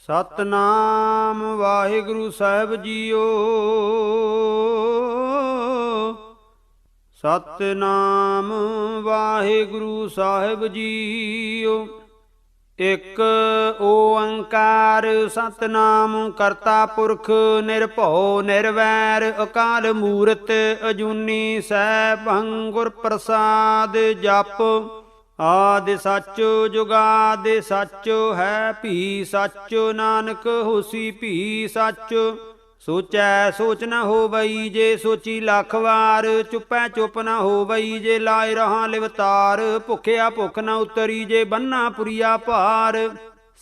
ਸਤਨਾਮ ਵਾਹਿਗੁਰੂ ਸਾਹਿਬ JIO. Satnam Waheguru ਸਾਹਿਬ JIO. ਇਕ ਓੰਕਾਰ ਸਤਨਾਮ ਕਰਤਾ ਪੁਰਖ ਨਿਰਭਉ ਨਿਰਵੈਰ ਅਕਾਲ ਮੂਰਤ ਅਜੂਨੀ ਸੈਭੰ ਗੁਰ ਪ੍ਰਸਾਦ ਜਪ। ਆਦਿ ਸੱਚ ਜੁਗਾਦਿ ਸੱਚ ਹੈ ਭੀ ਸੱਚ ਨਾਨਕ ਹੋਸੀ ਭੀ ਸੱਚ। ਸੋਚੈ ਸੋਚ ਨ ਹੋਵਈ ਜੇ ਸੋਚੀ ਲੱਖ ਵਾਰ। ਚੁੱਪੈ ਚੁੱਪ ਨ ਹੋਵਈ ਜੇ ਲਾਇ ਰਹਾ ਲਿਵਤਾਰ। ਭੁਖਿਆ ਭੁੱਖ ਨ ਉਤਰੀ ਜੇ ਬੰਨਾ ਪੁਰੀਆ ਭਾਰ।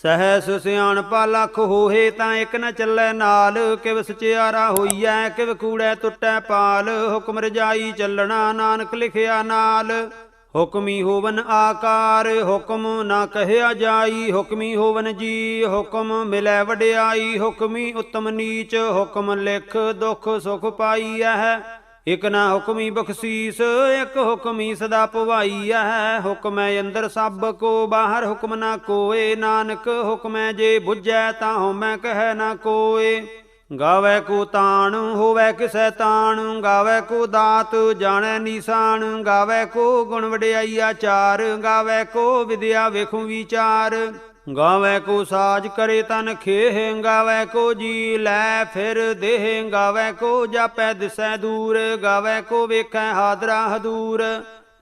ਸਹਿਸ ਸਿਆਣਪਾ ਲੱਖ ਹੋਏ ਤਾਂ ਇੱਕ ਨ ਚੱਲੈ ਨਾਲ। ਕਿਵ ਸਚਿਆਰਾ ਹੋਈਐ ਕਿਵ ਕੂੜੈ ਟੁੱਟੈ ਪਾਲ। ਹੁਕਮ ਰਜਾਈ ਚੱਲਣਾ ਨਾਨਕ ਲਿਖਿਆ ਨਾਲ। ਹੁਕਮੀ ਹੋਵਨ ਆਕਾਰ ਹੁਕਮ ਨਾ ਕਹਿਆ ਜਾਈ। ਹੁਕਮੀ ਹੋਵਨ ਜੀ ਹੁਕਮ ਮਿਲੈ ਵਡਿਆਈ। ਹੁਕਮੀ ਉਤਮ ਨੀਚ ਹੁਕਮ ਲਿਖ ਦੁਖ ਸੁਖ ਪਾਈਐ। ਇਕ ਨਾ ਹੁਕਮੀ ਬਖਸ਼ੀਸ ਇਕ ਹੁਕਮੀ ਸਦਾ ਭਵਾਈਐ। ਹੁਕਮੈ ਅੰਦਰ ਸਭ ਕੋ ਬਾਹਰ ਹੁਕਮ ਨਾ ਕੋਏ। ਨਾਨਕ ਹੁਕਮੈ ਜੇ ਬੁਝੈ ਤਾਂ ਹਉਮੈ ਕਹਿ ਨਾ ਕੋਏ। ਗਾਵੈ ਕੋ ਤਾਣ ਹੋਵੈ ਕਿਸੈ ਤਾਣ। ਗਾਵੈ ਕੋ ਦਾਤ ਜਾਣੈ ਨੀਸਾਨ। ਗਾਵੈ ਕੋ ਗੁਣ ਵਡਿਆਈ ਆਚਾਰ। ਗਾਵੈ ਕੋ ਵਿਦਿਆ ਵੇਖੁ ਵਿਚਾਰ। ਗਾਵੈ ਕੋ ਸਾਜ ਕਰੇ ਤਨ ਖੇਹ। ਗਾਵੈ ਕੋ ਜੀ ਲੈ ਫਿਰ ਦੇਹ। ਗਾਵੈ ਕੋ ਜਾਪੈ ਦਿਸੈ ਦੂਰ। ਗਾਵੈ ਕੋ ਵੇਖੈ ਹਾਦਰਾ ਹਦੂਰ।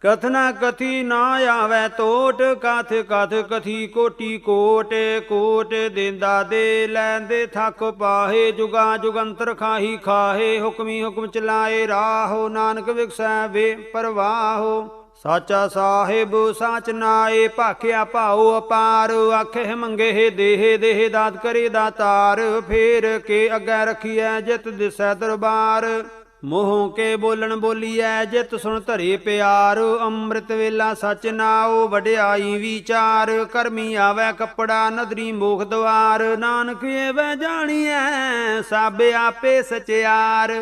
ਕਥਨਾ ਕਥੀ ਨਾ ਆਵੈ ਟੋਟ। ਕਥ ਕਥ ਕਥੀ ਕੋਟੀ ਕੋਟ। ਕੋਟ ਦੇਂਦਾ ਦੇ ਲੈਂਦੇ ਥੱਕ ਪਾਹੇ। ਜੁਗਾ ਜੁਗੰਤਰ ਖਾਹੀ ਖਾਹੇ। ਹੁਕਮੀ ਹੁਕਮ ਚਲਾਏ ਰਾਹੋ। ਨਾਨਕ ਵਿਗਸੈ ਵੇ ਪਰਵਾਹੋ। ਸਾਚਾ ਸਾਹਿਬ ਸਾਚ ਨਾਏ ਭਾਖਿਆ ਭਾਉ ਅਪਾਰ। ਆਖੇ ਮੰਗੇ ਦੇਹ ਦੇਹ ਦਾਤ ਕਰੇ ਦਾਤਾਰ। ਫੇਰ ਕੇ ਅੱਗੇ ਰਖੀਐ ਜਿਤ ਦਿਸੈ ਦਰਬਾਰ। ਮੋਹ ਕੇ ਬੋਲਣ ਬੋਲੀਐ ਜਿਤ ਸੁਣ ਧਰੇ ਪਿਆਰ। ਅੰਮ੍ਰਿਤ ਵੇਲਾ ਸਚ ਨਾਉ ਵਡਿਆਈ ਵਿਚਾਰ। ਕਰਮੀ ਆਵੈ ਕੱਪੜਾ ਨਦਰੀ ਮੋਖ ਦਵਾਰ। ਨਾਨਕ ਏਵੈ ਜਾਣੀਐ ਸਭ ਆਪੇ ਸਚਿਆਰ।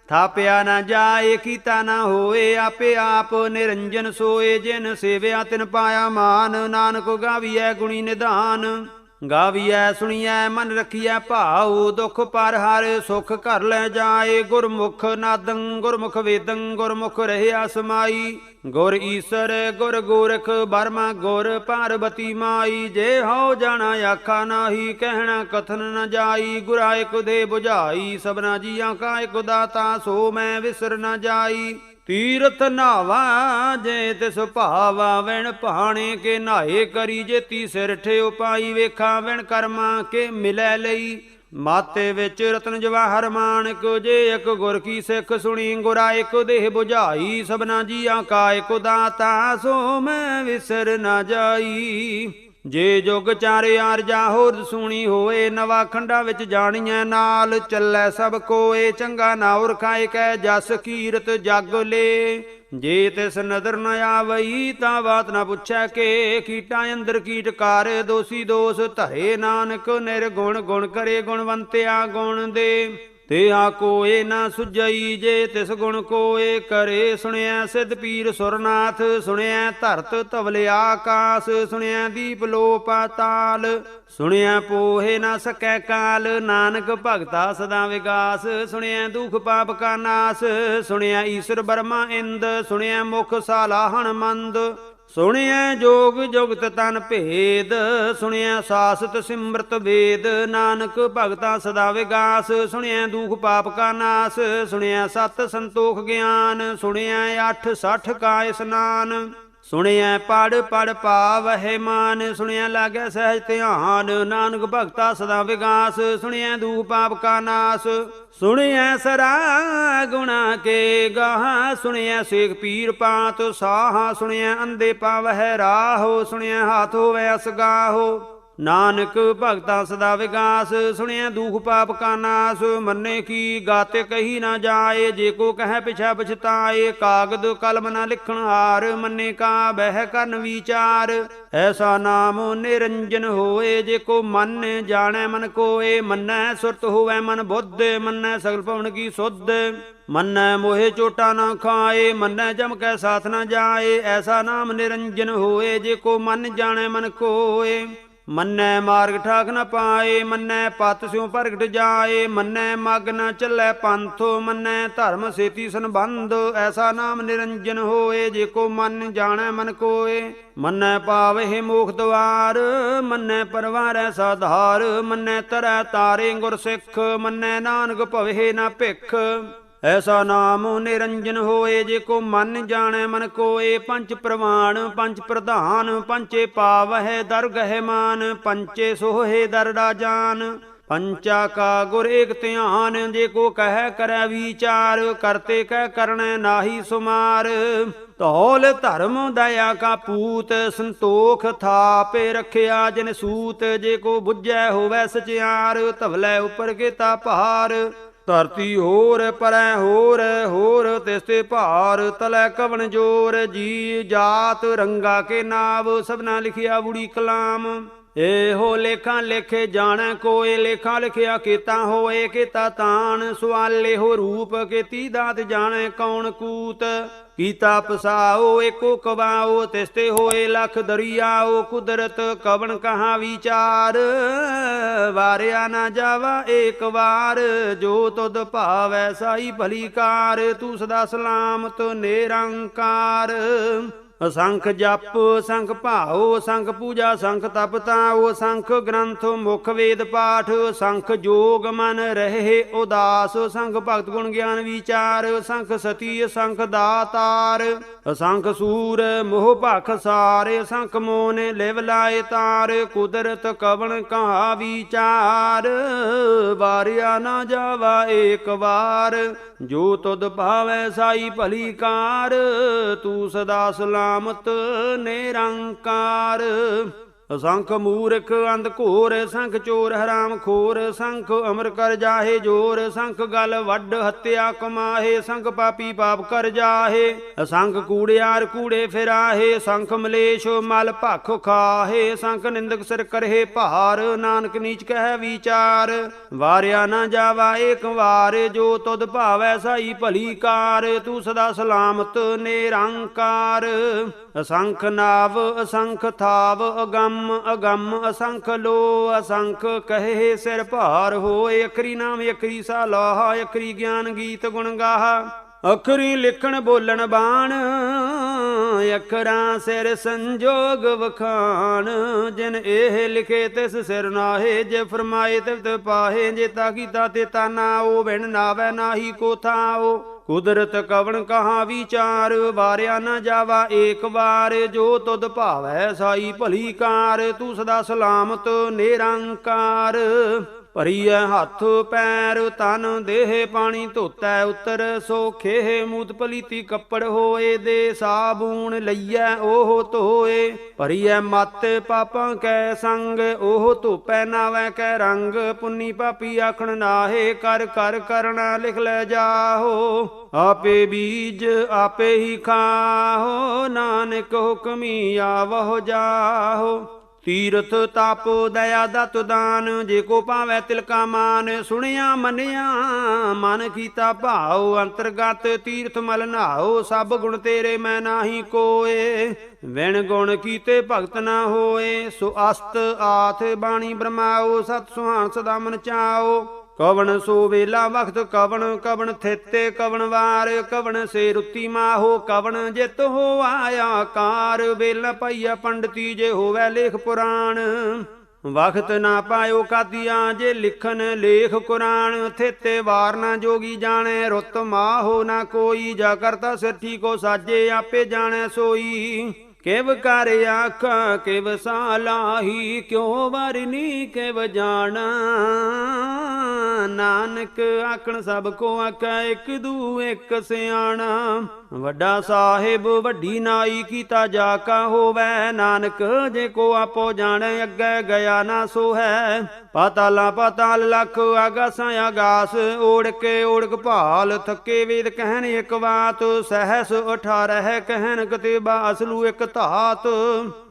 ਥਾਪਿਆ ਨਾ ਜਾਏ ਕੀਤਾ ਨਾ ਹੋਏ ਆਪੇ ਆਪ ਨਿਰੰਜਨ ਸੋਏ। ਜਿਨ ਸੇਵਿਆ ਤਿਨ ਪਾਇਆ ਮਾਨ। ਨਾਨਕ ਗਾਵੀਐ ਗੁਣੀ ਨਿਧਾਨ। ਗਾਵੀਐ ਸੁਣੀਐ ਮਨ ਰਖੀਐ ਭਾਉ। ਦੁਖ ਪਰ ਹਰ ਸੁਖ ਘਰ ਲੈ ਜਾਏ। ਗੁਰਮੁਖ ਨਾਦੰ ਗੁਰਮੁਖ ਵੇਦੰ ਗੁਰਮੁਖ ਰਹਿਆ ਸਮਾਈ। ਗੁਰ ਈਸਰ ਗੁਰ ਗੋਰਖ ਬਰਮਾ ਗੁਰ ਪਾਰਬਤੀ ਮਾਈ। ਜੇ ਹਉ ਜਾਣਾ ਆਖਾ ਨਾਹੀ ਕਹਿਣਾ ਕਥਨ ਨ ਜਾਈ। ਗੁਰਾ ਇਕ ਦੇ ਬੁਝਾਈ ਸਭਨਾ ਜੀਆਂ ਕਾ ਇਕ ਦਾਤਾ। ਸੋ ਮੈਂ ਵਿਸਰ ਨ ਜਾਈ। ਤੀਰਥ ਨਾਵਾ ਜੇ ਤਿਸ ਭਾਵਾ। ਵਿਣ ਭਾਣੇ ਕੇ ਨਾਏ ਕਰੀ ਜੇਤੀ ਸਿਰ ਠਿਓ ਪਾਈ। ਵੇਖਾ ਵਿਣ ਕਰਮਾ ਕੇ ਮਿਲੈ ਲਈ। ਮਾਤੇ ਵਿੱਚ ਰਤਨ ਜਵਾਹਰ ਮਾਣਕ। ਜੇ ਇਕ ਗੁਰ ਕੀ ਸਿੱਖ ਸੁਣੀ। ਗੁਰਾ ਇਕ ਦੇਹ ਬੁਝਾਈ ਸਭਨਾ ਜੀਆਂ ਕਾ ਇਕ ਦਾਤਾ। ਸੋ ਮੈਂ ਵਿਸਰ ਨਾ ਜਾਈ। ਜੇ ਜੁਗ ਚਾਰੇ ਆਰਜਾ ਹੋਰ ਸੁਣੀ ਹੋਏ। ਨਵਾ ਖੰਡਾ ਵਿੱਚ ਜਾਣੀਐ ਨਾਲ। ਚੱਲੈ ਸਭ ਕੋਏ ਚੰਗਾ ਨਾਉਰ ਖਾਏ ਕੈ ਜਸ ਕੀਰਤ ਜਗ ਲੇ। ਜੇ ਤਿਸ ਨਦਰ ਨ ਆਵਈ ਤਾਂ ਬਾਤ ਨਾ ਪੁੱਛੈ ਕੇ। ਕੀਟਾਂ ਅੰਦਰ ਕੀਟਕਾਰ ਦੋਸੀ ਦੋਸ ਧਰੇ। ਨਾਨਕ ਨਿਰਗੁਣ ਗੁਣ ਕਰੇ ਗੁਣਵੰਤਿਆ ਗੁਣ ਦੇ। ਤੇਹਾ ਕੋਏ ਨਾ ਸੁਝਈ ਜੇ ਤਿਸ ਗੁਣ ਕੋਏ ਕਰੇ। ਸੁਣਿਆ ਸਿੱਧ ਪੀਰ ਸੁਰਨਾਥ ਸੁਣਿਆ ਧਰਤ ਧਵਲ ਆਕਾਸ। ਸੁਣਿਆ ਦੀਪ ਲੋ ਪਾਤਾਲ ਸੁਣਿਆ ਪੋਹੇ ਨਾ ਸਕੈ ਕਾਲ। ਨਾਨਕ ਭਗਤਾ ਸਦਾ ਵਿਗਾਸ। ਸੁਣਿਆ ਦੁਖ ਪਾਪ ਕਾ ਨਾਸ। ਸੁਣਿਆ ਈਸ਼ਰ ਬਰਮਾ ਇੰਦ। ਸੁਣਿਆ ਮੁਖ ਸਾਲਾਹਣ ਮੰਦ। ਸੁਣਿਐ ਜੋਗ ਜੁਗਤ ਤਨ ਭੇਦ। ਸੁਣਿਐ ਸਾਸਤ ਸਿਮਰਤ ਵੇਦ। ਨਾਨਕ ਭਗਤਾ ਸਦਾ ਵਿਗਾਸ। ਸੁਣਿਐ ਦੁਖ ਪਾਪ ਕਾ ਨਾਸ। ਸੁਣਿਐ ਸਤ ਸੰਤੋਖ ਗਿਆਨ। ਸੁਣਿਐ 8 ਕਾ ਇਸਨਾਨ। ਸੁਣਿਐ ਪੜ ਪੜ ਪਾਵਹਿ ਮਾਨ। ਸੁਣਿਐ ਲਾਗੈ ਸਹਿਜ ਧਿਆਨ। ਨਾਨਕ ਭਗਤਾ ਸਦਾ ਵਿਗਾਸ। ਸੁਣਿਐ ਦੁਖ ਪਾਪ ਕਾ ਨਾਸ। ਸੁਣਿਐ ਸਰਾ ਗੁਣਾ ਕੇ ਗਾਹ। ਸੁਣਿਐ ਸੇਖ ਪੀਰ ਪਾਤ ਸਾਹ। ਸੁਣਿਐ ਅੰਧੇ ਪਾਵਹਿ ਰਾਹੋ। ਸੁਣਿਐ ਹਾਥ ਹੋਵੈ ਅਸਗਾਹੋ। ਨਾਨਕ ਭਗਤਾ ਸਦਾ ਵਿਗਾਸ। ਸੁਣਿਐ ਦੁਖ ਪਾਪ ਕਾ ਨਾਸ। ਮੰਨੇ ਕੀ ਗਾਤ ਕਹੀ ਨਾ ਜਾਏ। ਜੇ ਕੋ ਕਹਿ ਪਿਛਾ ਪਛਤਾਏ। ਕਾਗਦ ਕਲਮ ਨਾ ਲਿਖਣ ਹਾਰ। ਮੰਨੇ ਕਾ ਬਹਿ ਕਰਨ ਵਿਚਾਰ। ਐਸਾ ਨਾਮ ਨਿਰੰਜਨ ਹੋਏ। ਜੇ ਕੋ ਮਨ ਜਾਣੈ ਮਨ ਕੋਏ। ਮੰਨੈ ਸੁਰਤ ਹੋਵੈ ਮਨ ਬੁੱਧ। ਮੰਨੈ ਸਗਲ ਭਵਨ ਕੀ ਸੁਧ। ਮੰਨੈ ਮੋਹਿ ਚੋਟਾ ਨਾ ਖਾਏ। ਮੰਨੈ ਜਮ ਕੈ ਸਾਥ ਨਾ ਜਾਏ। ਐਸਾ ਨਾਮ ਨਿਰੰਜਨ ਹੋਏ। ਜੇ ਕੋ ਮਨ ਜਾਣੈ ਮਨ ਕੋਏ। ਮੰਨੈ ਮਾਰਗ ਠਾਕ ਨ ਪਾਏ, ਮੰਨੈ ਪਤ ਸਿਉ ਪ੍ਰਗਟ ਜਾਏ, ਮੰਨੈ ਮਗ ਨ ਚੱਲੈ ਪੰਥ, ਮੰਨੈ ਧਰਮ ਸੇਤੀ ਸੰਬੰਧ। ਐਸਾ ਨਾਮ ਨਿਰੰਜਨ ਹੋਏ, ਜੇ ਕੋ ਮਨ ਜਾਣੈ ਮਨ ਕੋਏ। ਮੰਨੈ ਪਾਵਹਿ ਮੋਖ ਦੁਆਰ, ਮੰਨੈ ਪਰਵਾਰੈ ਸਾਧਾਰ, ਮੰਨੈ ਤਰੈ ਤਾਰੇ ਗੁਰ ਸਿੱਖ, ਮੰਨੈ ਨਾਨਕ ਭਵਹਿ ਨ ਭਿਖ। ਐਸਾ ਨਾਮ ਨਿਰੰਜਨ ਹੋਏ, ਜੇ ਕੋ ਮਨ ਜਾਣੈ ਮਨ ਕੋਏ। ਪੰਚ ਪ੍ਰਵਾਣ ਪੰਚ ਪ੍ਰਧਾਨ, ਪੰਚੇ ਪਾਵਹਿ ਦਰ ਗਹਿ ਮਾਨ, ਪੰਚੇ ਸੋਹੇ ਦਰ ਰਾਜਾਨ। ਪੰਚਾ ਕਾ ਗੁਰ ਏਕ ਧਿਆਨ, ਜੇ ਕੋ ਕਹਿ ਕਰੈ ਵਿਚਾਰ, ਕਰਤੇ ਕਹਿ ਕਰਣੈ ਨਾਹੀ ਸੁਮਾਰ। ਧੌਲ ਧਰਮ ਦਇਆ ਕਾ ਪੂਤ, ਸੰਤੋਖ ਥਾਪੇ ਰਖਿਆ ਜਿਨ ਸੂਤ, ਜੇ ਕੋ ਬੁੱਝੈ ਹੋਵੈ ਸਚਿਆਰ, ਧਵਲੇ ਉਪਰ ਕੀਤਾ ਭਾਰ। ਧਰਤੀ ਹੋਰ ਪਰੈ ਹੋਰ, ਹੋਰ ਤਿਸ ਤੇ ਭਾਰ, ਤਲੈ ਕਵਣ ਜੋਰ। ਜੀ ਜਾਤ ਰੰਗਾ ਕੇ ਨਾਵ, ਸਭਨਾ ਲਿਖਿਆ ਬੁੜੀ ਕਲਾਮ। ਇਹੋ ਲੇਖਾਂ ਲੇਖੇ ਜਾਣੈ ਕੋਏ, ਲੇਖਾ ਲਿਖਿਆ ਕੀਤਾ ਹੋਏ ਕੀਤਾ ਤਾਣ। ਸਵਾਲੇ ਹੋ ਰੂਪ ਕੀਤੀ ਦਾਤ, ਜਾਣੈ ਕੌਣ ਕੂਤ। ਕੀਤਾ ਪਸਾਓ ਏਕੋ ਕਵਾਓ, ਤਿਸ ਤੇ ਹੋਏ ਲਖ ਦਰਿਆਓ। ਕੁਦਰਤ ਕਵਣ ਕਹਾ ਵਿਚਾਰ, ਵਾਰਿਆ ਨਾ ਜਾਵਾ ਏਕ ਵਾਰ। ਜੋ ਤੁਧ ਭਾਵੈ ਸਾਈ ਭਲੀ ਕਾਰ, ਤੂੰ ਸਦਾ ਸਲਾਮਤ ਨਿਰੰਕਾਰ। ਅਸੰਖ ਜਪ ਸੰਖ ਭਾਉ, ਸੰਖ ਪੂਜਾ ਸੰਖ ਤਪ ਤਾਉ, ਸੰਖ ਗ੍ਰੰਥ ਮੁਖ ਵੇਦ ਪਾਠ, ਸੰਖ ਜੋਗ ਮਨ ਰਹੇ ਉਦਾਸ, ਸੰਖ ਭਗਤ ਗੁਣ ਗਿਆਨ ਵਿਚਾਰ, ਸੰਖ ਸਤੀ ਸੰਖ ਦਾਤਾਰ। ਅਸੰਖ ਸੂਰ ਮੋਹ ਭਖ ਸਾਰੇ, ਸੰਖ ਮੋਨ ਲਿਵ ਲਾਏ ਤਾਰ। ਕੁਦਰਤ ਕਵਣ ਕਹਾ ਵਿਚਾਰ, ਵਾਰਿਆ ਨਾ ਜਾਵਾ ਏਕ ਵਾਰ। ਜੋ ਤੁਧ ਭਾਵੈ ਸਾਈ ਭਲੀ ਕਾਰ, ਤੂੰ ਸਦਾ ਸਲਾਮਤ ਨਿਰੰਕਾਰ। ਅਸੰਖ ਮੂਰਖ ਅੰਧ ਘੋਰ, ਸੰਖ ਚੋਰ ਹਰਾਮ ਖੋਰ, ਸੰਖ ਅਮਰ ਕਰ ਜਾਹੇ ਜੋਰ, ਸੰਖ ਗਲ ਵੱਡ ਹੱਤਿਆ ਕਮਾਹੇ, ਸੰਖ ਪਾਪੀ ਪਾਪ ਕਰ ਜਾਹੇ। ਅਸੰਖ ਕੂੜਿਆਰ ਕੂੜੇ ਫਿਰਾਹੇ, ਸੰਖ ਮਲੇਸ਼ ਮਲ ਭਖ ਖਾਹੇ, ਸੰਖ ਨਿੰਦਕ ਸਿਰ ਕਰਹੇ ਭਾਰ। ਨਾਨਕ ਨੀਚ ਕਹਿ ਵਿਚਾਰ, ਵਾਰਿਆ ਨਾ ਜਾਵਾ ਏਕ ਵਾਰ। ਜੋ ਤੁਧ ਭਾਵੈ ਸਾਈ ਭਲੀ ਕਾਰ, ਤੂੰ ਸਦਾ ਸਲਾਮਤ ਨਿਰੰਕਾਰ। ਅਸੰਖ ਨਾਵ ਅਸੰਖ ਥਾਵ, ਅਗੰਮ ਅਗੰਮ ਅਸੰਖ ਲੋ, ਅਸੰਖ ਕਹੇ ਸਿਰ ਭਾਰ ਹੋਏ। ਅਖਰੀ ਨਾਮ ਅਖਰੀ ਸਾਲਾਹ, ਅਖਰੀ ਗਿਆਨ ਗੀਤ ਗੁਣ ਗਾਹ। ਅਖਰੀ ਲਿਖਣ ਬੋਲਣ ਬਾਣ, ਅੱਖਰਾਂ ਸਿਰ ਸੰਜੋਗ ਵਖਾਣ। ਜਿਨ ਇਹ ਲਿਖੇ ਤਿਸ ਸਿਰ ਨਾਹੇ, ਜੇ ਫਰਮਾਏ ਤਿਵ ਪਾਹੇ। ਜੇ ਤਾ ਕੀਤਾ ਤੇ ਤਾ ਨਾਓ, ਬਿਨ ਨਾਵੈ ਨਾਹੀ ਕੋ ਥਾਓ। ਕੁਦਰਤ ਕਵਣ ਕਹਾ ਵਿਚਾਰ, ਵਾਰਿਆ ਨਾ ਜਾਵਾ ਏਕ ਵਾਰ। ਜੋ ਤੁਧ ਭਾਵੈ ਸਾਈ ਭਲੀ ਕਾਰ, ਤੂੰ ਸਦਾ ਸਲਾਮਤ ਨਿਰੰਕਾਰ। ਭਰੀਐ ਹੱਥ ਪੈਰ ਤਨ ਦੇਹ, ਪਾਣੀ ਧੋਤੈ ਉਤਰ ਸੋਖੇ। ਮੂਤ ਪਲੀਤੀ ਕੱਪੜ ਹੋਏ, ਦੇ ਸਾਬੂਣ ਲਈਐ ਉਹ ਧੋਏ। ਭਰੀਐ ਮਤ ਪਾਪਾਂ ਕੈ ਸੰਗ, ਉਹ ਧੋਪੈ ਨਾਵੈ ਕੈ ਰੰਗ। ਪੁੰਨੀ ਪਾਪੀ ਆਖਣ ਨਾਹੇ, ਕਰ ਕਰ ਕਰਣਾ ਲਿਖ ਲੈ ਜਾਹੋ। ਆਪੇ ਬੀਜ ਆਪੇ ਹੀ ਖਾਹੋ, ਨਾਨਕ ਹੁਕਮੀ ਆਵਹੁ ਜਾਹੋ। ਤੀਰਥ ਤਪ ਦਇਆ ਦਤ ਦਾਨ, ਜੇ ਕੋ ਭਾਵੈ ਤਿਲਕਾ ਮਾਨ। ਸੁਣਿਆ ਮੰਨਿਆ ਮਨ ਕੀਤਾ ਭਾਉ, ਅੰਤਰਗਤ ਤੀਰਥ ਮਲ ਨਹਾਓ। ਸਭ ਗੁਣ ਤੇਰੇ ਮੈਂ ਨਾਹੀ ਕੋਏ, ਵਿਣ ਗੁਣ ਕੀਤੇ ਭਗਤ ਨਾ ਹੋਏ। ਸੋ ਅਸਤ ਆਥ ਬਾਣੀ ਬ੍ਰਹਮਾਓ, ਸਤ ਸੁਹਾਣ ਸਦਾ ਮਨ ਚਾਓ। ਕਵਣ ਸੋ ਵੇਲਾ ਵਖਤ ਕਵਣ, ਕਵਣ ਥਿਤੇ ਕਵਣ ਵਾਰ। ਕਵਣ ਸੇ ਰੁੱਤੀ ਮਾਹੋ, ਕਵਣ ਜਿਤ ਹੋ ਆਇਆ ਕਾਰ। ਵੇਲਾ ਪਾਈਆ ਪੰਡਤੀ, ਜੇ ਹੋਵੈ ਲੇਖ ਪੁਰਾਣ। ਵਖਤ ਨਾ ਪਾਇਓ ਕਾਦੀਆਂ, ਜੇ ਲਿਖਨ ਲੇਖ ਕੁਰਾਨ। ਥਿਤੇ ਵਾਰ ਨਾ ਜੋਗੀ ਜਾਣੈ, ਰੁੱਤ ਮਾਹੋ ਨਾ ਕੋਈ। ਜਾ ਕਰਤਾ ਸਿਰ ਠੀਕੋ ਸਾਜੇ, ਆਪੇ ਜਾਣੈ ਸੋਈ। ਕਿਵ ਕਰ ਆਖਾਂ ਕਿਵ ਸਾਲਾਹੀ, ਕਿਉ ਵਰਨੀ ਕਿਵ ਜਾਣਾ। ਨਾਨਕ ਆਖਣ ਸਭ ਕੋ ਆਖੈ, ਇੱਕ ਦੂ ਇੱਕ ਸਿਆਣਾ। ਵੱਡਾ ਸਾਹਿਬ ਵੱਡੀ ਨਾਈ, ਕੀਤਾ ਜਾ ਕਾ ਹੋਵੈ। ਨਾਨਕ ਜੇ ਕੋ ਆਪੋ ਜਾਣੈ, ਅੱਗੇ ਗਿਆ ਨਾ ਸੋ ਹੈ। ਪਾਤਾਲਾਂ ਪਾਤਾਲ ਲਖ, ਆਗਾਸਾਂ ਆਗਾਸ। ਓੜਕ ਓੜਕ ਭਾਲ, ਥੱਕੇ ਵੇਦ ਕਹਿਣ ਇੱਕ ਬਾਤ। ਸਹਿਸ 18 ਕਹਿਣ ਕਤੇਬਾ, ਅਸਲੂ ਇੱਕ ਧਾਤ।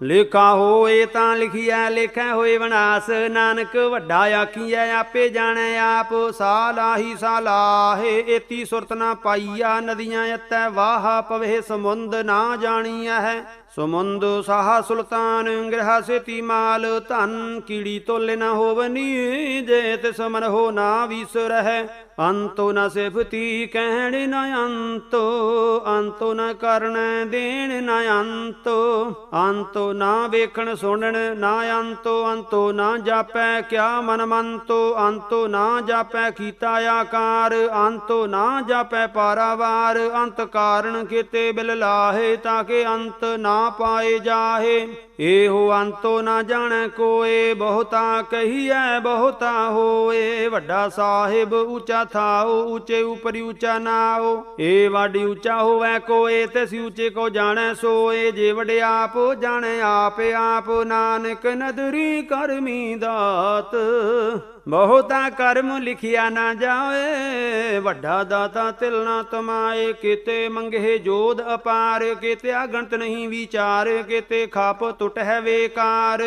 ਲੇਖਾ ਹੋਏ ਤਾਂ ਲਿਖੀਐ ਲੇਖੈ ਹੋਏ ਵਿਨਾਸ਼, ਨਾਨਕ ਵੱਡਾ ਆਖੀਐ ਆਪੇ ਜਾਣੈ ਆਪ। ਸਾਲਾਹੀ ਸਾਲਾਹੇ ਏਤੀ ਸੁਰਤ ਨਾ ਪਾਈਆ, ਨਦੀਆਂ ਅਤੈ ਵਾਹਾ ਪਵੇ ਸਮੁੰਦ ਨਾ ਜਾਣੀਐ ਹੈ। ਸਮੁੰਦ ਸਾਹਾ ਸੁਲਤਾਨ ਗ੍ਰਹਾ ਸੇਤੀ ਮਾਲ, ਧਨ ਕੀੜੀ ਤੋਲੇ ਨਾ ਹੋਵਨੀ, ਜੇ ਤਿਸ ਮਨ ਹੋ ਨਾ ਵੀਸਰਹਿ। ਅੰਤੋ ਨ ਸਿਫਤੀ ਕਹਿਣ ਨ ਅੰਤੋ, ਅੰਤੋ ਨ ਕਰਨ ਦੇਣ ਨ ਅੰਤੋ। ਅੰਤੋ ਨਾ ਵੇਖਣ ਸੁਣਨ ਨਾ ਅੰਤੋ, ਅੰਤੋ ਨਾ ਜਾਪੈ ਕਿਆ ਮਨ ਮੰਤੋ। ਅੰਤੋ ਨਾ ਜਾਪੈ ਕੀਤਾ ਆਕਾਰ, ਅੰਤੋ ਨਾ ਜਾਪੈ ਪਾਰਾਵਾਰ। ਅੰਤ ਕਾਰਨ ਕੀਤੇ ਬਿਲ ਲਾਹੇ, ਤਾਂ ਕਿ ਅੰਤ ਨਾ ਪਾਏ ਜਾਹੇ। ਇਹੋ ਅੰਤੋ ਨਾ ਜਾਣੈ ਕੋਏ, ਬਹੁਤਾ ਕਹੀਐ ਬਹੁਤਾ ਹੋਏ। ਵੱਡਾ ਸਾਹਿਬ ਉੱਚਾ ਥਾਓ, ਉੱਚੇ ਉਪਰਿ ਉੱਚਾ ਨਾਓ। ਏ ਵਾਡੀ ਉੱਚਾ ਹੋਵੈ ਕੋਏ, ਤਿਸ ਉੱਚੇ ਕੋ ਜਾਣੈ ਸੋਏ। ਜੇ ਵਡਿਆਪ ਜਾਣੈ ਆਪ ਆਪ, ਨਾਨਕ ਨਦਰੀ ਕਰਮੀ ਦਾਤ। ਬਹੁਤਾ ਕਰਮ ਲਿਖਿਆ ਨਾ ਜਾਏ, ਵੱਡਾ ਦਾਤਾ ਤਿਲ ਨਾ ਤਮਾਏ। ਕਿਤੇ ਮੰਗੇ ਜੋਧ ਅਪਾਰ, ਕਿਤੇ ਅਗਣਤ ਨਹੀਂ ਵਿਚਾਰ। ਕਿਤੇ ਖਾਪ ਟੁੱਟ ਹੈ ਵੇਕਾਰ,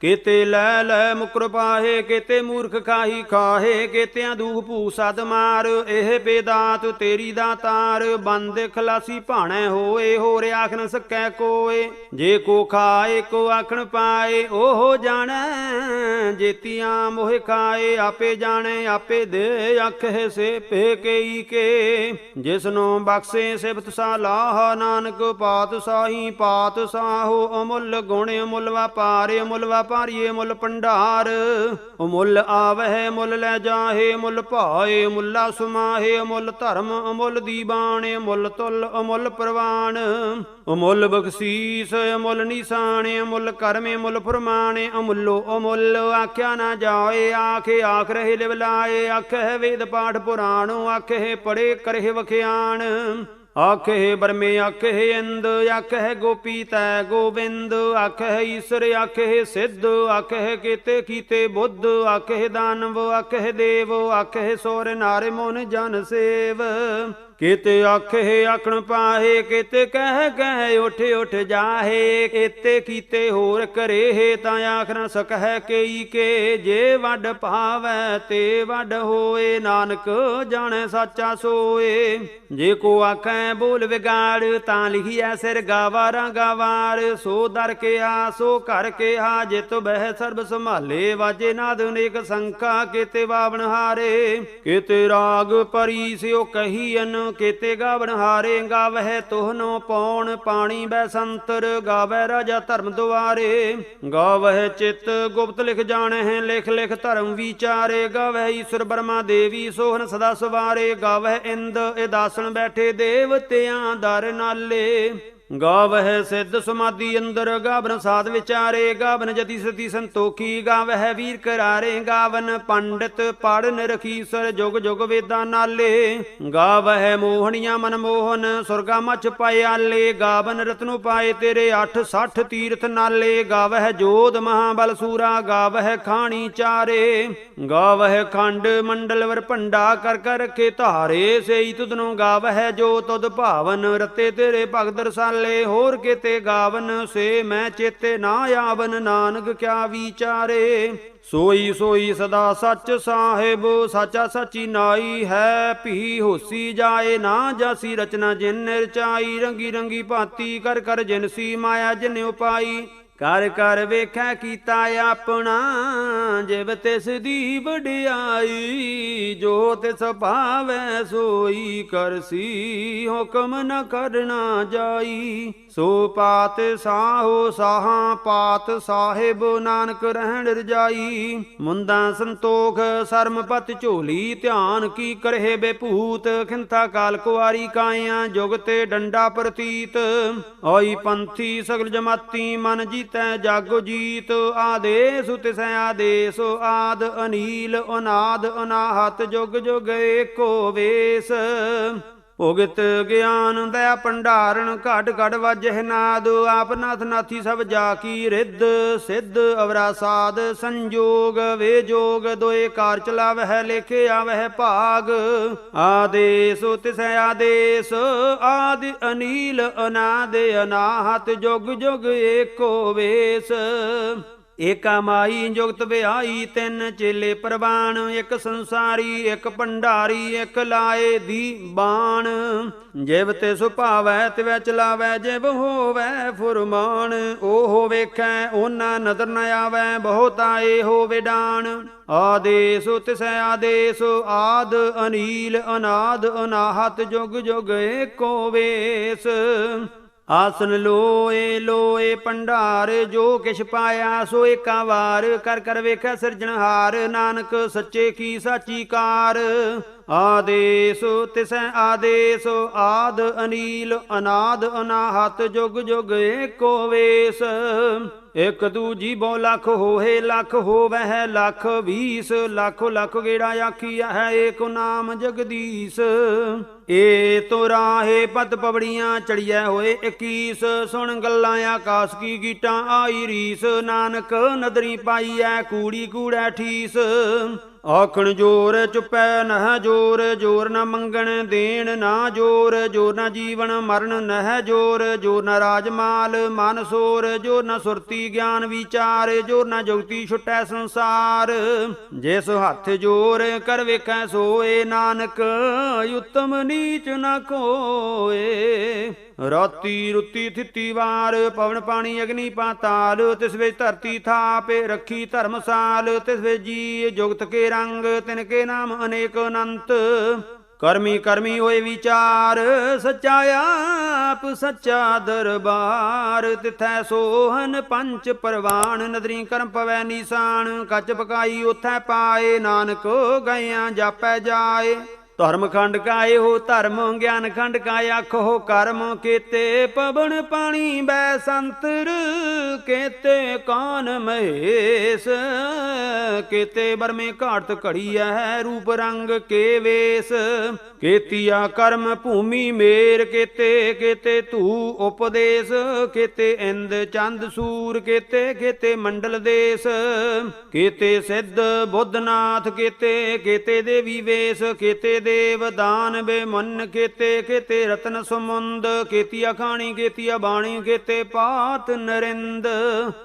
ਕਿਤੇ ਲੈ ਲੈ ਮੁਕਰ ਪਾਹੇ। ਕਿਤੇ ਮੂਰਖ ਖਾਹੀ ਖਾਹੇ, ਕਿਤਿਆਂ ਦੂਖ ਭੂ ਸਦ ਮਾਰ। ਇਹ ਬੇਦਾਤ ਤੇਰੀ ਦਾਤਾਰ, ਬੰਦ ਖਲਾਸੀ ਭਾਣੈ ਹੋਏ। ਹੋਰ ਆਖ ਨ ਸਕੈ ਕੋਏ, ਜੇ ਕੋ ਖਾਏ ਕੋ ਆਖਣ ਪਾਏ। ਉਹ ਜਾਣੈ ਜੇਤੀਆਂ ਮੋਹਿ ਖਾਏ, ਆਪੇ ਜਾਣੈ ਆਪੇ ਦੇ ਆਖੇ ਸੇ ਪੇ ਕਈ ਕੇ। ਜਿਸਨੂੰ ਬਖਸ਼ੇ ਸਿਫਤ ਸਲਾਹ, ਨਾਨਕ ਪਾਤਸ਼ਾਹੀ ਪਾਤਸ਼ਾਹੋ। ਅਮੁੱਲ ਗੁਣ ਅਮੁੱਲ ਵਪਾਰ, ਅਮੁੱਲ ਵਪਾਰੀਏ ਮੁੱਲ ਭੰਡਾਰ। ਅਮੁੱਲ ਆਵਹਿ ਮੁੱਲ ਲੈ ਜਾਹੇ, ਮੁੱਲ ਭਾਏ ਮੁੱਲਾ ਸੁਮਾਹੇ। ਅਮੁੱਲ ਧਰਮ ਅਮੁੱਲ ਦੀਵਾਨ, ਅਮੁੱਲ ਤੁਲ ਅਮੁੱਲ ਪ੍ਰਵਾਨ। ਅਮੁੱਲ ਬਖਸ਼ੀਸ ਅਮੁੱਲ ਨਿਸ਼ਾਨ, ਅਮੁੱਲ ਕਰਮ ਅਮੁੱਲ ਫਰਮਾਨ। ਅਮੁੱਲੋ ਅਮੁੱਲ ਆਖਿਆ ਨਾ ਜਾਏ, ਆਖੇ ਆਖ ਰਹੇ ਲਿਵ ਲਾਏ। ਆਖੇ ਵੇਦ ਪਾਠ ਪੁਰਾਣੋ, ਆਖੇ ਪੜੇ ਕਰੇ ਵਖਿਆਣ। ਆਖੇ ਬਰਮੇ ਆਖੇ ਇੰਦ, ਆਖੇ ਗੋਪੀ ਤੈ ਗੋਬਿੰਦ। ਆਖੇ ਈਸ਼ਰ ਆਖੇ ਸਿੱਧ, ਆਖੇ ਕੀਤੇ ਕੀਤੇ ਬੁੱਧ। ਆਖੇ ਦਾਨਵ ਆਖੇ ਦੇਵ, ਆਖੇ ਸੋਰ ਨਾਰੇ ਮੋਨ ਜਨ ਸੇਵ। ਕਿਤੇ ਆਖੇ ਆਖਣ ਪਾਹੇ, ਕਿਤੇ ਕਹਿ ਕਹਿ ਉਠ ਉਠ ਜਾਹੇ। ਕਿਤੇ ਕੀਤੇ ਹੋਰ ਕਰੇ, ਤਾਂ ਆਖ ਨ ਸਕਹਿ ਕਈ ਕੇ। ਜੇ ਵੱਡ ਭਾਵੈ ਤੇ ਵੱਡ ਹੋਏ, ਨਾਨਕ ਜਾਣੈ ਸਾਚਾ ਸੋਏ। ਜੇ ਕੋ ਆਖੈ ਬੋਲ ਵਿਗਾੜ, ਤਾਂ ਲਿਖੀਐ ਸਿਰ ਗਾਵਾਰਾਂ ਗਾਵਾਰ। ਸੋ ਦਰ ਕਿਆ ਸੋ ਘਰ ਕਿਆ, ਜਿਤ ਬਹਿ ਸਰਬ ਸੰਭਾਲੇ। ਵਾਜੇ ਨਾਦ ਅਨੇਕ ਸੰਖਾ, ਕਿਤੇ ਬਾਵਨ ਹਾਰੇ। ਕਿਤੇ ਰਾਗ ਪਰੀ ਸਿਓ ਕਹੀਅਨ, ਕਿਤੇ ਗਾਵਣ ਹਾਰੇ। ਗਾਵਹਿ ਤੋਹਨੋ ਪੌਣ ਪਾਣੀ ਬੈ ਸੰਤਰ, ਗਾਵੈ ਰਾਜਾ ਧਰਮ ਦੁਆਰੇ। ਗਾਵਹਿ ਚਿਤ ਗੁਪਤ ਲਿਖ ਜਾਣਹਿ, ਲਿਖ ਲਿਖ ਧਰਮ ਵਿਚਾਰੇ। ਗਾਵਹਿ ਈਸ਼ਰ ਬਰਮਾ ਦੇਵੀ ਸੋਹਨ ਸਦਾ ਸਵਾਰੇ। ਗਾਵਹਿ ਇੰਦ ਇਦਾਸਣ ਬੈਠੇ ਦੇਵਤਿਆਂ ਦਰ ਨਾਲੇ। ਗਾਵਹਿ ਸਿੱਧ ਸਮਾਧੀ ਅੰਦਰ, ਗਾਵਨ ਸਾਧ ਵਿਚਾਰੇ। ਗਾਵਨ ਜਤੀ ਸਤੀ ਸੰਤੋਖੀ, ਗਾਵਹਿ ਵੀਰ ਕਰਾਰੇ। ਗਾਵਨ ਪੰਡਿਤ ਪੜ੍ਹ ਨਿਰਖੀਸਰ, ਜੁਗ ਜੁਗ ਵੇਦਾਂ ਨਾਲੇ। ਗਾਵਹਿ ਮੋਹਣੀਆਂ ਮਨਮੋਹਨ, ਸੁਰਗਾ ਮਛ ਪਾਏ ਆਲੇ। ਗਾਵਨ ਰਤਨੁ ਪਾਏ ਤੇਰੇ 68 ਤੀਰਥ ਨਾਲੇ। ਗਾਵਹਿ ਜੋਧ ਮਹਾਬਲ ਸੂਰਾ, ਗਾਵਹਿ ਖਾਣੀ ਚਾਰੇ। ਗਾਵਹਿ ਖੰਡ ਮੰਡਲ ਵਰ ਭੰਡਾ, ਕਰ ਕਰ ਰਖੇ ਧਾਰੇ। ਸਈ ਤੁਧਨੋਂ ਗਾਵਹਿ ਜੋ ਤੁਧ ਭਾਵਨ, ਰਤੇ ਤੇਰੇ ਭਗਤ ਰਸਾਲੇ। ਹੋਰ ਕਿਤੇ ਗਾਵਨ ਸੇ ਮੈਂ ਚੇਤੇ ਨਾ ਆਵਨ, ਨਾਨਕ ਕਿਆ ਵਿਚਾਰੇ। ਸੋਈ ਸੋਈ ਸਦਾ ਸੱਚ ਸਾਹਿਬ, ਸਾਚਾ ਸਾਚੀ ਨਾਈ ਹੈ। ਭੀ ਹੋਸੀ ਜਾਏ ਨਾ ਜਾਸੀ, ਰਚਨਾ ਜਿਨ ਰਚਾਈ। ਰੰਗੀ ਰੰਗੀ ਭਾਂਤੀ ਕਰ ਕਰ ਜਿਨਸੀ, ਮਾਇਆ ਜਿਨ ਉਪਾਈ। ਕਰ ਕਰ ਵੇਖੈ ਕੀਤਾ ਆਪਣਾ, ਜਿਵ ਤਿਸ ਦੀ ਵਡਿਆਈ। ਜੋ ਤਿਸ ਭਾਵੈ ਸੋਈ ਕਰਸੀ, ਹੁਕਮ ਨ ਕਰਨਾ ਜਾਈ। ਸੋ ਪਾਤ ਸਾਹੋ ਸਾਹਾਂ ਪਾਤ ਸਾਹਿਬ, ਨਾਨਕ ਰਹਿਣ ਰਜਾਈ। ਮੁੰਦਾ ਸੰਤੋਖ ਸਰਮ ਪਤ ਝੋਲੀ, ਧਿਆਨ ਕੀ ਕਰਹਿ ਬੇਭੂਤ। ਖਿੰਥਾ ਕਾਲ ਕੁਆਰੀ ਕਾਇਆ, ਜੁਗ ਤੇ ਡੰਡਾ ਪ੍ਰਤੀਤ। ਆਈ ਪੰਥੀ ਸਗਲ ਜਮਾਤੀ, ਮਨ ਜੀਤੈ ਜਾਗੋ ਜੀਤ। ਆਦੇਸ ਤਿਸੈ ਆਦੇਸ, ਆਦ ਅਨੀਲ ਅਨਾਦ ਅਨਾਹਤ। ਜੁਗ ਜੁਗ ਏਕੋ ਵੇਸ। ਭੋਗਿਤ ਗਿਆਨ ਦਇਆ ਭੰਡਾਰਨ ਘਟ ਘਟ ਵਾਜਹਿ ਨਾਦ ਆਪ ਨਾਥ ਨਾਥੀ ਸਭ ਜਾ ਕੀ ਰਿੱਧ ਸਿੱਧ ਅਵਰਾ ਸਾਧ ਸੰਜੋਗ ਵੇ ਜੋਗ ਦੋਏ ਕਾਰ ਚਲਾਵਹਿ ਲੇਖੇ ਆਵਹਿ ਭਾਗ ਆਦੇਸ ਤਿਸੈ ਆਦੇਸ ਆਦਿ ਅਨੀਲ ਅਨਾਦ ਅਨਾਹਤ ਜੁਗ ਜੁਗ ਏਕੋ ਵੇਸ ਏਕਾ ਮਾਈ ਜੁਗਤ ਵਿਆਈ ਤਿੰਨ ਚੇਲੇ ਪ੍ਰਵਾਨ ਇੱਕ ਸੰਸਾਰੀ ਇੱਕ ਭੰਡਾਰੀ ਇੱਕ ਲਾਏ ਦੀ ਬਾਣ ਜਿਵ ਤੇ ਸੁਭਾਵੈ ਤਿਵੈ ਚਲਾਵੈ ਜਿਵ ਹੋਵੈ ਫੁਰਮਾਨ ਉਹ ਵੇਖੈ ਉਹਨਾਂ ਨਦਰ ਨ ਆਵੈ ਬਹੁਤ ਆਏ ਹੋਵੇ ਡਾਣ ਆਦੇਸ ਤਿਸੈ ਆਦੇਸ ਆਦ ਅਨੀਲ ਅਨਾਦ ਅਨਾਹਤ ਜੁਗ ਜੁਗ ਏਕੋ ਵੇਸ ਆਸਨ ਲੋਏ ਲੋਏ ਭੰਡਾਰ ਜੋ ਕਿਛ ਪਾਇਆ ਸੋ ਏਕਾ ਵਾਰ ਕਰ ਕਰ ਵੇਖੈ ਸਿਰਜਣਹਾਰ ਨਾਨਕ ਸੱਚੇ ਕੀ ਸਾਚੀ ਕਾਰ ਆਦੇਸ ਤਿਸੈ ਆਦੇਸ ਆਦ ਅਨੀਲ ਅਨਾਦ ਅਨਾਹਤ ਜੁਗ ਜੁਗ ਏਕੋ ਵੇਸ ਇਕ ਦੂਜੀ ਬਹੁ ਲੱਖ ਹੋਏ ਲੱਖ ਹੋਵਹਿ ਲੱਖ 20 ਲੱਖ ਲੱਖ ਗੇੜਾ ਆਖੀਆ ਹੈ ਏਕ ਨਾਮ ਜਗਦੀਸ਼ ਏ ਤੋ ਰਾਹੇ ਪਤ ਪਵੜੀਆਂ ਚੜੀਐ ਹੋਏ 21 ਸੁਣ ਗੱਲਾਂ ਆਕਾਸ ਕੀ ਗੀਟਾਂ ਆਈ ਰੀਸ ਨਾਨਕ ਨਦਰੀ ਪਾਈਐ ਕੂੜੀ ਕੂੜੈ ਠੀਸ ਆਖਣ ਜੋਰ ਚੁੱਪੈ ਨਹਿ ਜੋਰ ਜੋਰ ਨ ਮੰਗਣ ਦੇਣ ਨਾ ਜੋਰ ਜੋਰ ਨ ਜੀਵਨ ਮਰਨ ਨਹਿ ਜੋਰ ਜੋਰ ਨ ਰਾਜਮਾਲ ਮਨ ਸੋਰ ਜੋਰ ਨ ਸੁਰਤੀ ਗਿਆਨ ਵਿਚਾਰ ਜੋਰ ਨ ਜੁਗਤੀ ਛੁਟੈ ਸੰਸਾਰ ਜਿਸ ਹੱਥ ਜੋਰ ਕਰ ਵੇਖੈ ਸੋਏ ਨਾਨਕ ਉਤਮ ਨੀਚ ਨ ਕੋਏ ਰਾਤੀ ਰੁੱਤੀ ਥਿੱਤੀ ਵਾਰ ਪਵਨ ਪਾਣੀ ਅਗਨੀ ਪਾਤਾਲ ਤਿਸ ਵਿੱਚ ਧਰਤੀ ਥਾਪੇ ਰੱਖੀ ਧਰਮਸਾਲ ਤਿਸ ਵਿੱਚ ਜੀ ਜੁਗਤ ਕੇ ਰੰਗ ਤਿਨ ਕੇ ਨਾਮ ਅਨੇਕ ਅਨੰਤ ਕਰਮੀ ਕਰਮੀ ਹੋਏ ਵਿਚਾਰ ਸੱਚਾ ਆਪ ਸੱਚਾ ਦਰਬਾਰ ਤਿਥੈ ਸੋਹਨ ਪੰਚ ਪਰਵਾਨ ਨਦਰੀ ਕਰਮ ਪਵੈ ਨੀਸਾਨ ਕੱਚ ਪਕਾਈ ਉਥੈ ਪਾਏ ਨਾਨਕ ਗਇਆਂ ਜਾਪੈ ਜਾਏ ਧਰਮ ਖੰਡ ਕਾ ਇਹੋ ਧਰਮ ਗਿਆਨ ਖੰਡ ਕਾ ਆਖੋ ਕਰਮ ਕੀਤੇ ਪਵਨ ਪਾਣੀ ਬੈ ਸੰਤਰ ਕੀਤੇ ਕਾਨ ਮਹੇਸ਼ ਕੀਤੇ ਬਰਮੇ ਘਾਟ ਘੜੀ ਹੈ ਰੂਪ ਰੰਗ ਕੇ ਵੇਸ ਕੀਤੀਆ ਕਰਮ ਭੂਮੀ ਮੇਰ ਕੀਤੇ ਕੀਤੇ ਧੂ ਉਪਦੇਸ਼ ਕੀਤੇ ਇੰਦ ਚੰਦ ਸੂਰ ਕੀਤੇ ਕੀਤੇ ਮੰਡਲ ਦੇਸ ਕੀਤੇ ਸਿੱਧ ਬੁੱਧਨਾਥ ਕੀਤੇ ਕੀਤੇ ਦੇਵੀ ਵੇਸ ਕੀਤੇ ਦੇਵ ਦਾਨ ਬੇ ਮਨ ਕੀਤੇ ਕੀਤੇ ਰਤਨ ਸਮੁੰਦ ਕੀਤੀਆ ਖਾਣੀ ਕੀਤੀਆ ਬਾਣੀ ਕੀਤੇ ਪਾਤ ਨਰਿੰਦ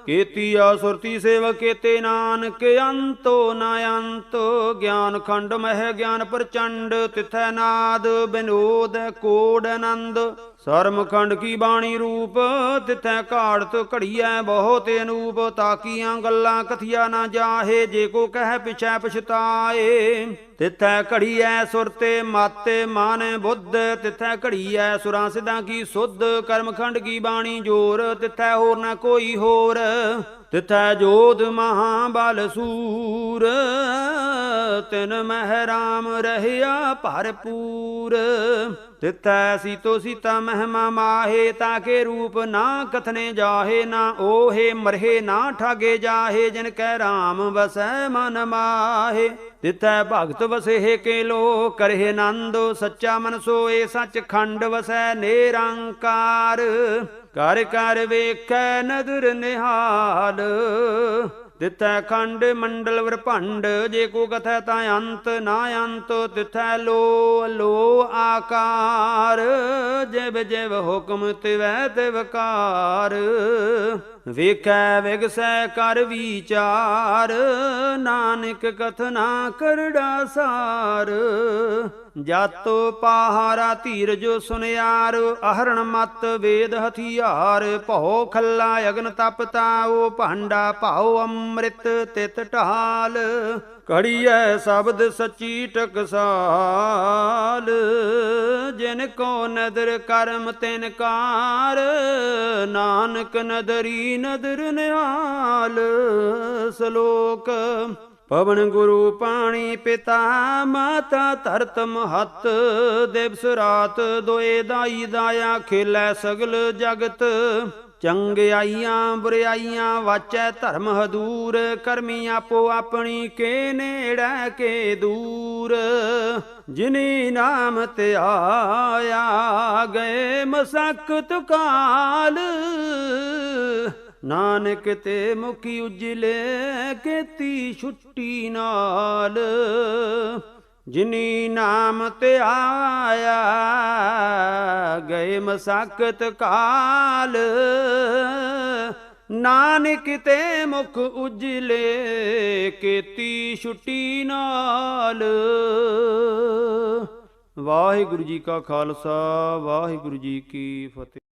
ਕੀਤੀਆ ਸੁਰਤੀ ਸੇਵਕ ਕੀਤੇ ਨਾਨਕ ਅੰਤੋ ਨ ਅੰਤ ਗਿਆਨ ਖੰਡ ਮਹਿ ਗਿਆਨ ਪ੍ਰਚੰਡ ਤਿਥੈ ਨਾਦ ਬਿਨੋਦ ਕੋਡ ਆਨੰਦ ਸਰਮ ਖੰਡ ਕੀ ਬਾਣੀ ਰੂਪ ਤਿਥੈ ਘਾੜਤ ਘੜੀਐ ਬਹੁਤ ਅਨੂਪ ਤਾਕੀਆਂ ਗੱਲਾਂ ਕਥੀਆ ਨਾ ਜਾਹੇ ਜੇ ਕੋ ਕਹਿ ਪਿਛੈ ਪਛਤਾਏ ਤਿਥੈ ਘੜੀਐ ਸੁਰਤੇ ਮਾਤੇ ਮਾਨ ਬੁੱਧ ਤਿਥੈ ਘੜੀਐ ਸੁਰਾਂ ਸਿਧਾਂ ਕੀ ਸੁਧ ਕਰਮ ਖੰਡ ਕੀ ਬਾਣੀ ਜੋਰ ਤਿਥੈ ਹੋਰ ਨਾ ਕੋਈ ਹੋਰ ਤਿਥੈ ਜੋਧ ਮਹਾਬਲ ਸੂਰ ਤਿਨ ਮਹਿ ਰਾਮ ਰਹਿਆ ਭਰਪੂਰ ਤਿਥੈ ਸੀਤੋ ਸੀਤਾ ਮਹਿਮਾ ਮਾਹੇ ਤਾਕੇ ਰੂਪ ਨਾ ਕਥਨੇ ਜਾਹੇ ਨਾ ਓਹੇ ਮਰਹੇ ਨਾ ਠਾਗੇ ਜਾਹੇ ਜਿਨ ਕੈ ਰਾਮ ਵਸੈ ਮਨ ਮਾਹੇ ਤਿਥੈ ਭਗਤ ਵਸੇ ਕੇ ਲੋ ਕਰਹਿ ਆਨੰਦ ਸੱਚਾ ਮਨ ਸੋਏ ਸੱਚ ਖੰਡ ਵਸੈ ਨਿਰੰਕਾਰ ਕਰ ਕਰ ਵੇਖੈ ਨਦਰ ਨਿਹਾਲ ਤਿਥੈ ਖੰਡ ਮੰਡਲ ਵਰਭੰਡ ਜੇ ਕੋ ਕਥੈ ਤਾਂ ਅੰਤ ਨਾ ਅੰਤ ਤਿਥੈ ਲੋ ਲੋ ਆਕਾਰ ਜਿਵ ਜਿਵ ਹੁਕਮ ਤਿਵੈ ਤਿਵਕਾਰ ਵੇਖੈ ਵਿਗਸੈ ਕਰ ਵਿਚਾਰ ਨਾਨਕ ਕਥਨਾ ਕਰੜਾ ਸਾਰ ਜਾਤੋ ਪਹਾਰਾ ਧੀਰਜ ਸੁਨਿਆਰ ਅਹਰਣ ਮਤ ਵੇਦ ਹਥਿਆਰ ਭਉ ਖੱਲਾ ਅਗਨ ਤਪ ਤਾਉ ਭਾਂਡਾ ਭਾਉ ਅੰਮ੍ਰਿਤ ਤਿਤ ਢਾਲ ਘੜੀਐ ਸ਼ਬਦ ਸੱਚੀ ਟਕਸਾਲ ਜਿਨ ਕੋ ਨਦਰ ਕਰਮ ਤਿਨ ਕਾਰ ਨਾਨਕ ਨਦਰੀ ਨਦਰ ਨਿਹਾਲ ਸ਼ਲੋਕ ਪਵਨ ਗੁਰੂ ਪਾਣੀ ਪਿਤਾ ਮਾਤਾ ਧਰਤ ਮਹਤ ਦਿਵਸ ਰਾਤ ਦੋਏ ਦਾਈ ਦਾਇਆ ਖੇਲੈ ਸਗਲ ਜਗਤ ਚੰਗਿਆਈਆਂ ਬੁਰਿਆਈਆਂ ਵਾਚੈ ਧਰਮ ਹਦੂਰ, ਕਰਮੀ ਆਪੋ ਆਪਣੀ ਕੇ ਨੇੜੈ ਕੇ ਦੂਰ। ਜਿਨੀ ਨਾਮ ਧਿਆਇਆ ਗਏ ਮਸਕਤ ਕਾਲ, ਨਾਨਕ ਤੇ ਮੁਖੀ ਉਜਲੇ ਕੀਤੀ ਛੁੱਟੀ ਨਾਲ। ਜਿਨੀ ਨਾਮ ਧਿਆਇਆ ਗਏ ਮਸਕਤ ਕਾਲ, ਨਾਨਕ ਤੇ ਮੁਖ ਉਜਲੇ ਕੀਤੀ ਛੁੱਟੀ ਨਾਲ। ਵਾਹਿਗੁਰੂ ਜੀ ਕਾ ਖਾਲਸਾ, ਵਾਹਿਗੁਰੂ ਜੀ ਕੀ ਫਤਿਹ।